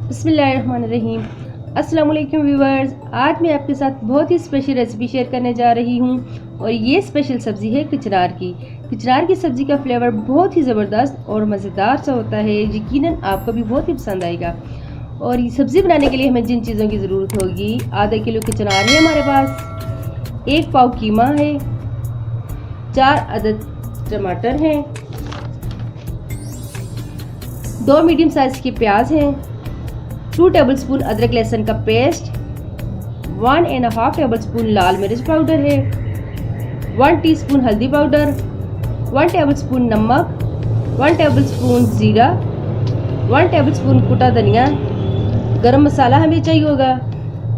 बिस्मिल्लाहिर्रहमानिर्रहीम। अस्सलाम वालेकुम व्यूवर्स, आज मैं आपके साथ बहुत ही स्पेशल रेसिपी शेयर करने जा रही हूँ और ये स्पेशल सब्ज़ी है कचनार की। कचनार की सब्ज़ी का फ्लेवर बहुत ही ज़बरदस्त और मज़ेदार सा होता है, यकीनन आपको भी बहुत ही पसंद आएगा। और ये सब्ज़ी बनाने के लिए हमें जिन चीज़ों की ज़रूरत होगी, आधा किलो कचनार है हमारे पास, 1 पाव कीमा है, 4 अदद टमाटर हैं, 2 मीडियम साइज़ के प्याज हैं, 2 टेबलस्पून अदरक लहसुन का पेस्ट, 1.5 टेबलस्पून लाल मिर्च पाउडर है, 1 टीस्पून हल्दी पाउडर, 1 टेबलस्पून नमक, 1 टेबलस्पून ज़ीरा, 1 टेबलस्पून कुटा धनिया। गरम मसाला हमें चाहिए होगा,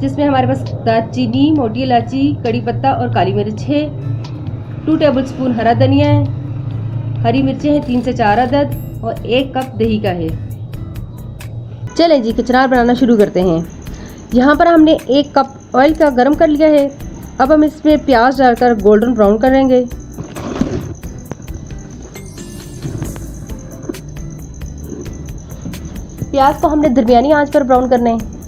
जिसमें हमारे पास दालचीनी, मोटी इलायची, कड़ी पत्ता और काली मिर्च है। 2 टेबलस्पून हरा धनिया है, हरी मिर्चें हैं 3 से 4 अदद और 1 कप दही का है। चलें जी, कचनार बनाना शुरू करते हैं। यहाँ पर हमने 1 कप ऑयल का गरम कर लिया है। अब हम इसमें प्याज डालकर गोल्डन ब्राउन करेंगे। प्याज को हमने दरमियानी आंच पर ब्राउन करना है।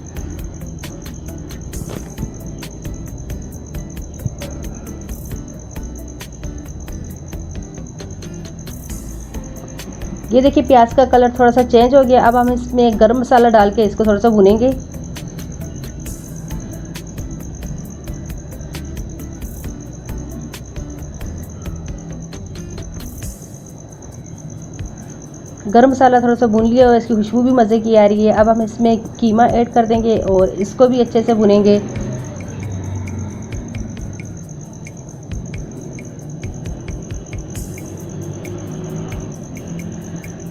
ये देखिए प्याज का कलर थोड़ा सा चेंज हो गया। अब हम इसमें गरम मसाला डाल के इसको थोड़ा सा भुनेंगे। गरम मसाला थोड़ा सा भून लिया और इसकी खुशबू भी मज़े की आ रही है। अब हम इसमें कीमा ऐड कर देंगे और इसको भी अच्छे से भुनेंगे।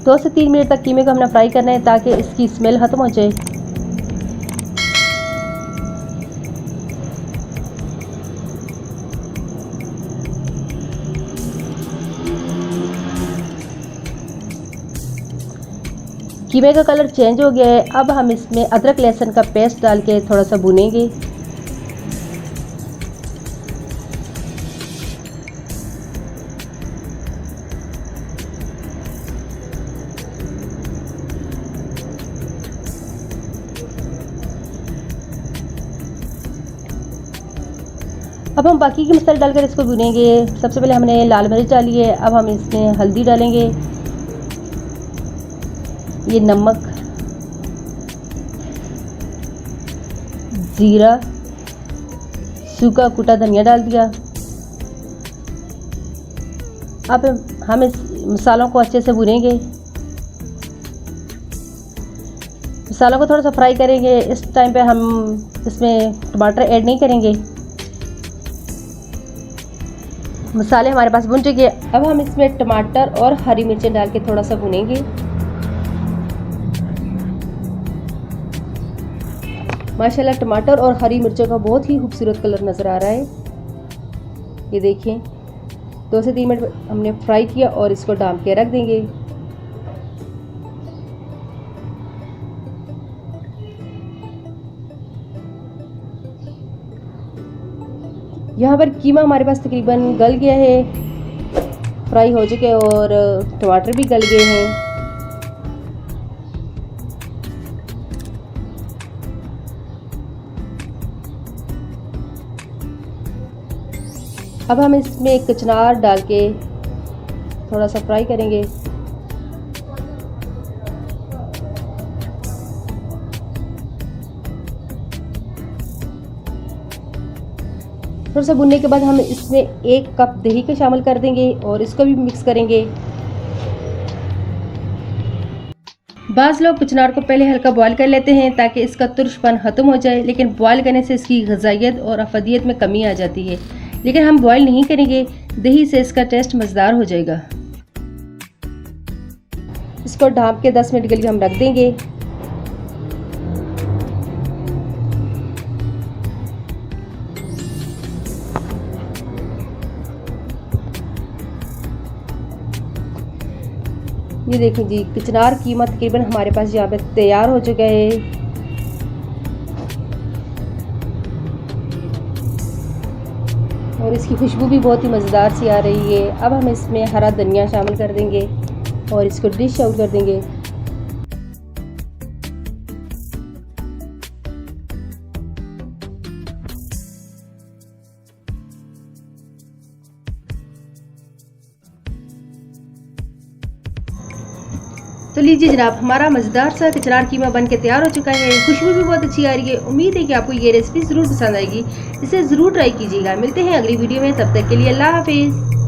दो से 3 मिनट तक कीमे को हमने फ्राई करना है ताकि इसकी स्मेल ख़त्म हो जाए। कीमे का कलर चेंज हो गया है। अब हम इसमें अदरक लहसुन का पेस्ट डाल के थोड़ा सा भुनेंगे। अब हम बाकी के मसाले डालकर इसको भुनेंगे। सबसे पहले हमने लाल मिर्च डाली है। अब हम इसमें हल्दी डालेंगे, ये नमक, ज़ीरा, सूखा कुटा धनिया डाल दिया। अब हम इस मसालों को अच्छे से भुनेंगे। मसालों को थोड़ा सा फ्राई करेंगे। इस टाइम पे हम इसमें टमाटर ऐड नहीं करेंगे। मसाले हमारे पास भुन चुके हैं। अब हम इसमें टमाटर और हरी मिर्चें डाल के थोड़ा सा भुनेंगे। माशाल्लाह टमाटर और हरी मिर्चों का बहुत ही खूबसूरत कलर नज़र आ रहा है। ये देखें, 2 से 3 मिनट हमने फ्राई किया और इसको ढाँप के रख देंगे। यहाँ पर कीमा हमारे पास तकरीबन गल गया है, फ्राई हो चुके हैं और टमाटर भी गल गए हैं। अब हम इसमें कचनार डाल के थोड़ा सा फ्राई करेंगे। थोड़ा सा भुनने के बाद हम इसमें 1 कप दही का शामिल कर देंगे और इसको भी मिक्स करेंगे। बाज़ लोग कचनार को पहले हल्का बॉयल कर लेते हैं ताकि इसका तुर्शपन ख़त्म हो जाए, लेकिन बॉयल करने से इसकी ग़िज़ाइयत और अफ़ादियत में कमी आ जाती है। लेकिन हम बॉयल नहीं करेंगे, दही से इसका टेस्ट मज़ेदार हो जाएगा। इसको ढाँप के 10 मिनट के लिए हम रख देंगे। ये देखें जी, कचनार कीमा तकरीबन हमारे पास यहाँ पे तैयार हो चुका है। और इसकी खुशबू भी बहुत ही मज़ेदार सी आ रही है। अब हम इसमें हरा धनिया शामिल कर देंगे और इसको डिश आउट कर देंगे। तो लीजिए जनाब, हमारा मज़ेदार सा कचनार कीमा बन के तैयार हो चुका है। खुशबू भी बहुत अच्छी आ रही है। उम्मीद है कि आपको ये रेसिपी ज़रूर पसंद आएगी। इसे ज़रूर ट्राई कीजिएगा। मिलते हैं अगली वीडियो में, तब तक के लिए अल्लाह हाफिज़।